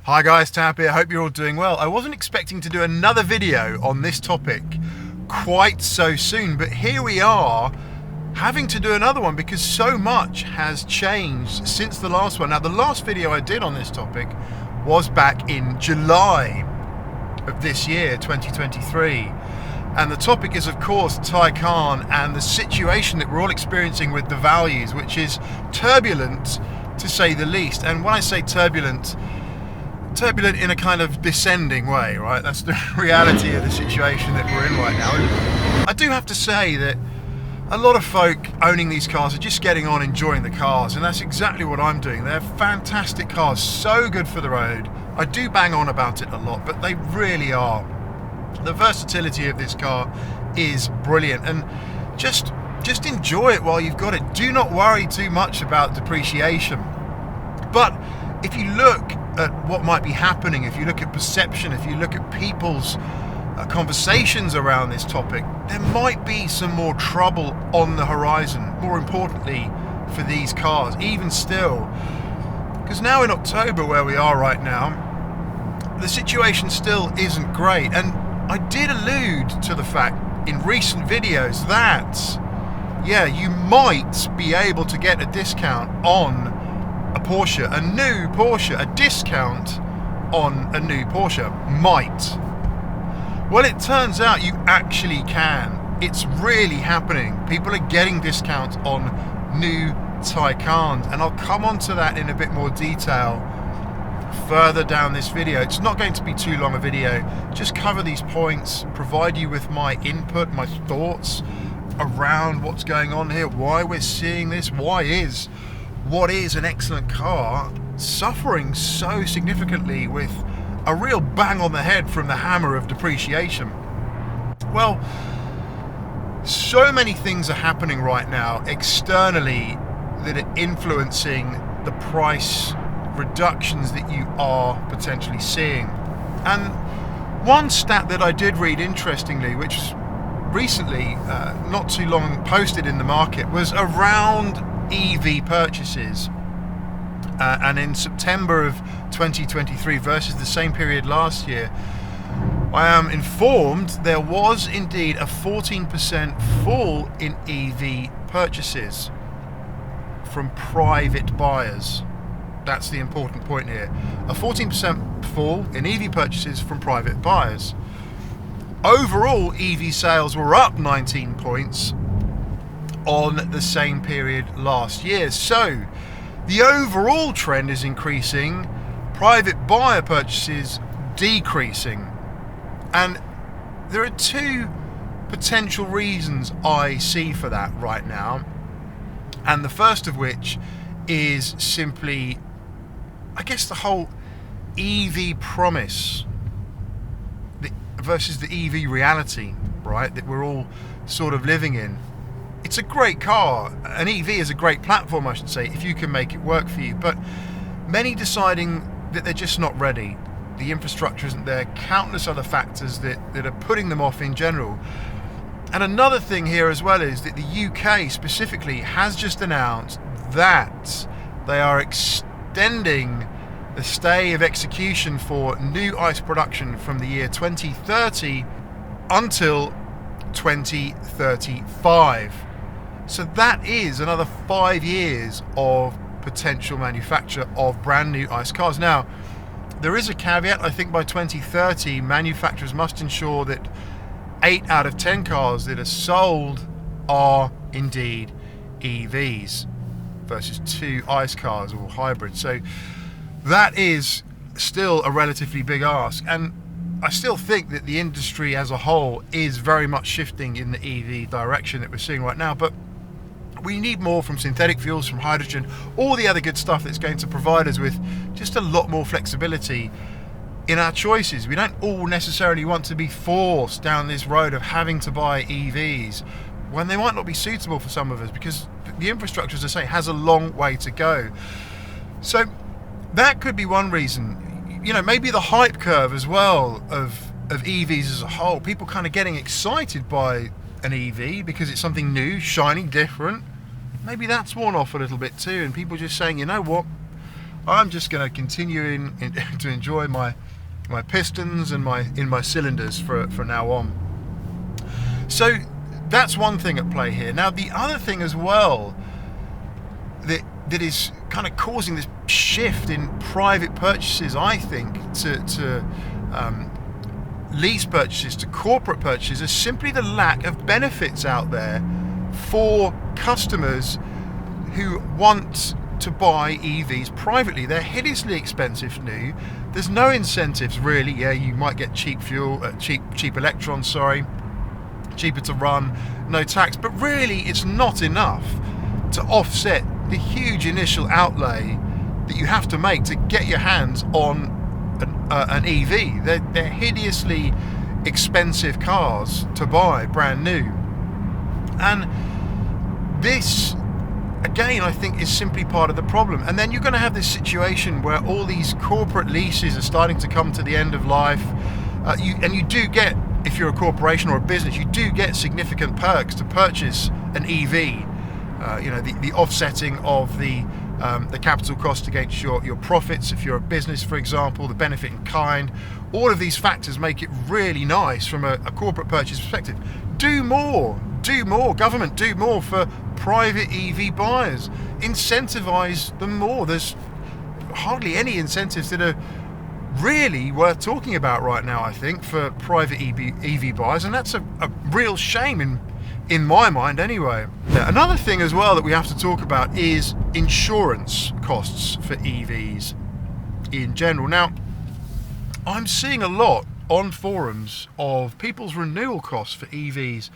Hi guys, Tab here. Hope you're all doing well. I wasn't expecting to do another video on this topic quite so soon, but here we are having to do another one because so much has changed since the last one. Now, the last video I did on this topic was back in July of this year, 2023. And the topic is, of course, Taycan and the situation that we're all experiencing with the values, which is turbulent to say the least. And when I say turbulent in a kind of descending way, right? That's the reality of the situation that we're in right now. And I do have to say that a lot of folk owning these cars are just getting on enjoying the cars, and that's exactly what I'm doing. They're fantastic cars, so good for the road. I do bang on about it a lot, but they really are. The versatility of this car is brilliant, and just enjoy it while you've got it. Do not worry too much about depreciation. But if you look at what might be happening, if you look at perception, if you look at people's conversations around this topic, there might be some more trouble on the horizon, more importantly for these cars, even still. Because now in October, where we are right now, the situation still isn't great. And I did allude to the fact in recent videos that, yeah, you might be able to get a discount on a Porsche, a new Porsche, a discount on a new Porsche. Might. Well, it turns out you actually can. It's really happening. People are getting discounts on new Taycans, and I'll come on to that in a bit more detail further down this video. It's not going to be too long a video. Just cover these points, provide you with my input, my thoughts around what's going on here, why we're seeing this, what is an excellent car suffering so significantly with a real bang on the head from the hammer of depreciation. Well, so many things are happening right now externally that are influencing the price reductions that you are potentially seeing. And one stat that I did read interestingly, which was recently, not too long, posted in the market, was around EV purchases. And in September of 2023 versus the same period last year, I am informed there was indeed a 14% fall in EV purchases from private buyers. That's the important point here. A 14% fall in EV purchases from private buyers. Overall, EV sales were up 19 points on the same period last year. So the overall trend is increasing, private buyer purchases decreasing. And there are two potential reasons I see for that right now. And the first of which is simply, I guess, the whole EV promise versus the EV reality, right, that we're all sort of living in. It's a great car. An EV is a great platform, I should say, if you can make it work for you. But many deciding that they're just not ready. The infrastructure isn't there. Countless other factors that are putting them off in general. And another thing here as well is that the UK specifically has just announced that they are extending the stay of execution for new ICE production from the year 2030 until 2035. So that is another 5 years of potential manufacture of brand new ICE cars. Now, there is a caveat. I think by 2030, manufacturers must ensure that 8 out of 10 cars that are sold are indeed EVs versus 2 ICE cars or hybrids. So that is still a relatively big ask. And I still think that the industry as a whole is very much shifting in the EV direction that we're seeing right now. But we need more from synthetic fuels, from hydrogen, all the other good stuff that's going to provide us with just a lot more flexibility in our choices. We don't all necessarily want to be forced down this road of having to buy EVs when they might not be suitable for some of us, because the infrastructure, as I say, has a long way to go. So that could be one reason. You know, maybe the hype curve as well of EVs as a whole, people kind of getting excited by an EV because it's something new, shiny, different. Maybe that's worn off a little bit too, and people just saying, you know what, I'm just going to continue to enjoy my pistons and my cylinders for now on. So that's one thing at play here. Now the other thing as well that is kind of causing this shift in private purchases, I think, to lease purchases, to corporate purchases, is simply the lack of benefits out there for customers who want to buy EVs privately. They're hideously expensive new. There's no incentives really. Yeah, you might get cheap fuel, cheap electrons, cheaper to run, no tax, but really it's not enough to offset the huge initial outlay that you have to make to get your hands on an EV. They're hideously expensive cars to buy brand new, and this again I think is simply part of the problem. And then you're going to have this situation where all these corporate leases are starting to come to the end of life. You do get, if you're a corporation or a business, you do get significant perks to purchase an EV. The offsetting of the capital cost against your profits, if you're a business, for example, the benefit in kind. All of these factors make it really nice from a corporate purchase perspective. Do more, government, do more for private EV buyers. Incentivize them more. There's hardly any incentives that are really worth talking about right now, I think, for private EV buyers, and that's a real shame in my mind anyway. Now, another thing as well that we have to talk about is insurance costs for EVs in general. Now, I'm seeing a lot on forums of people's renewal costs for EVs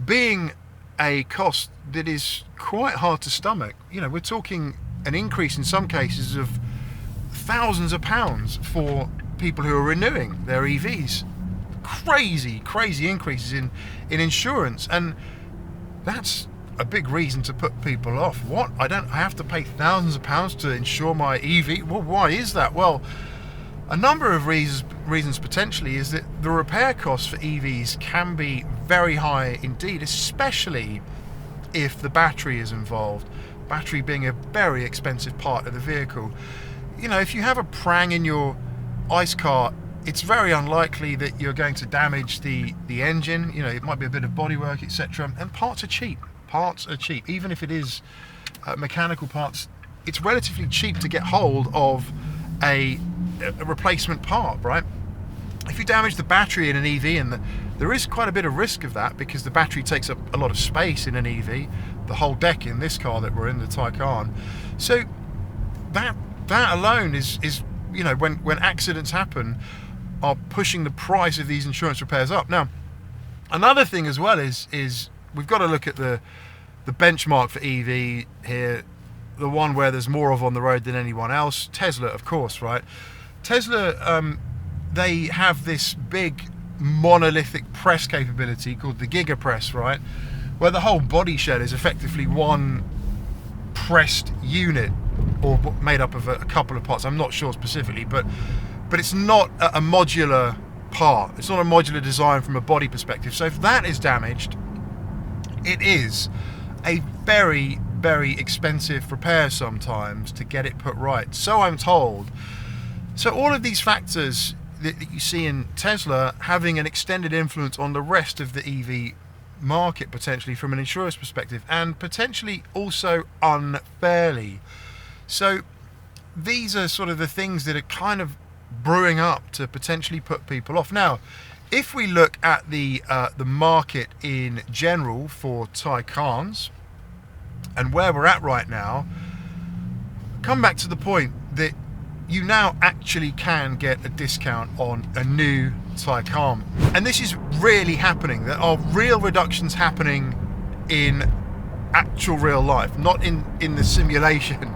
being a cost that is quite hard to stomach. We're talking an increase in some cases of thousands of pounds for people who are renewing their EVs. Crazy increases in insurance, and that's a big reason to put people off. I have to pay thousands of pounds to insure my EV? Well, why is that? Well, a number of reasons potentially is that the repair costs for EVs can be very high indeed, especially if the battery is involved. Battery being a very expensive part of the vehicle. If you have a prang in your ICE car, it's very unlikely that you're going to damage the engine. It might be a bit of bodywork, etc. And parts are cheap. Even if it is mechanical parts, it's relatively cheap to get hold of a replacement part, right? If you damage the battery in an EV, and there is quite a bit of risk of that because the battery takes up a lot of space in an EV, the whole deck in this car that we're in, the Taycan. So that alone is when accidents happen, are pushing the price of these insurance repairs up. Now, another thing as well is we've got to look at the benchmark for EV here, the one where there's more of on the road than anyone else. Tesla, of course, right? Tesla, they have this big monolithic press capability called the Giga Press, right? Where the whole body shed is effectively one pressed unit, or made up of a couple of parts. I'm not sure specifically, but it's not a modular part. It's not a modular design from a body perspective. So if that is damaged, it is a very, very expensive repair sometimes to get it put right. So I'm told. So all of these factors that you see in Tesla having an extended influence on the rest of the EV market, potentially from an insurer's perspective, and potentially also unfairly. So these are sort of the things that are kind of brewing up to potentially put people off. Now, if we look at the market in general for Taycans and where we're at right now, come back to the point that you now actually can get a discount on a new Taycan. And this is really happening. There are real reductions happening in actual real life, not in the simulation.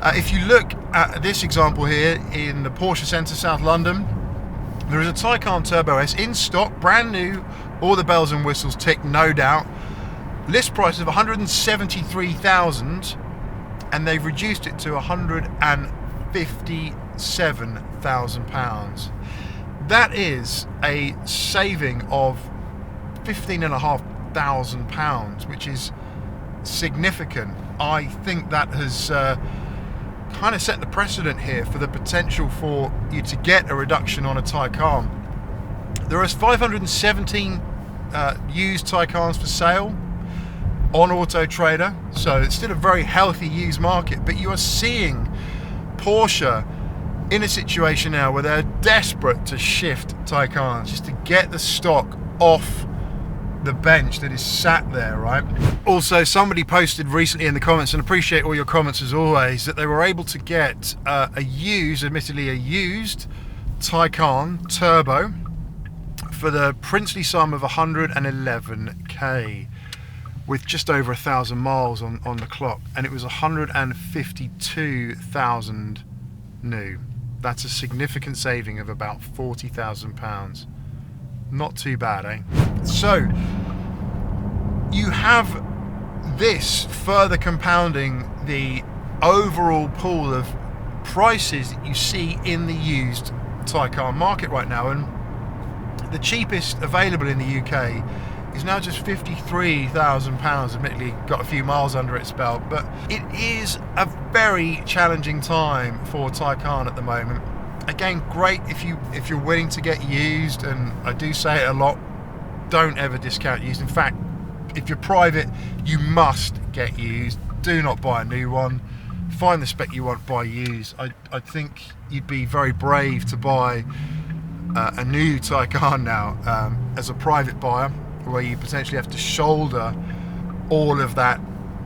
If you look at this example here in the Porsche Centre, South London, there is a Taycan Turbo S in stock, brand new, all the bells and whistles tick, no doubt. List price of 173,000, and they've reduced it to 157,000 pounds. That is a saving of £15,500, which is significant. I think that has kind of set the precedent here for the potential for you to get a reduction on a Taycan. There are 517 used Taycans for sale on Auto Trader, so it's still a very healthy used market, but you are seeing Porsche in a situation now where they're desperate to shift Taycans just to get the stock off the bench that is sat there, right? Also, somebody posted recently in the comments, and appreciate all your comments as always, that they were able to get admittedly a used Taycan Turbo for the princely sum of 111k with just over 1,000 miles on the clock, and it was 152,000 new. That's a significant saving of about £40,000. Not too bad, eh? So you have this further compounding the overall pool of prices that you see in the used Taycan market right now, and the cheapest available in the UK is now just £53,000. Admittedly, got a few miles under its belt, but it is a very challenging time for Taycan at the moment. Again, great if you're willing to get used, and I do say it a lot, don't ever discount used. In fact, if you're private, you must get used. Do not buy a new one. Find the spec you want, buy used. I think you'd be very brave to buy a new Taycan now as a private buyer, where you potentially have to shoulder all of that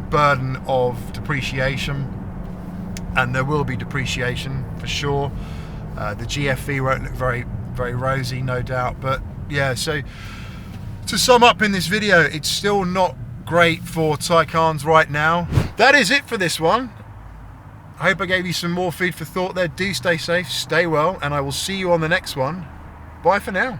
burden of depreciation, and there will be depreciation for sure. The GFV won't look very, very rosy, no doubt, but yeah, so to sum up in this video, it's still not great for Taycans right now. That is it for this one. I hope I gave you some more food for thought there. Do stay safe, stay well, and I will see you on the next one. Bye for now.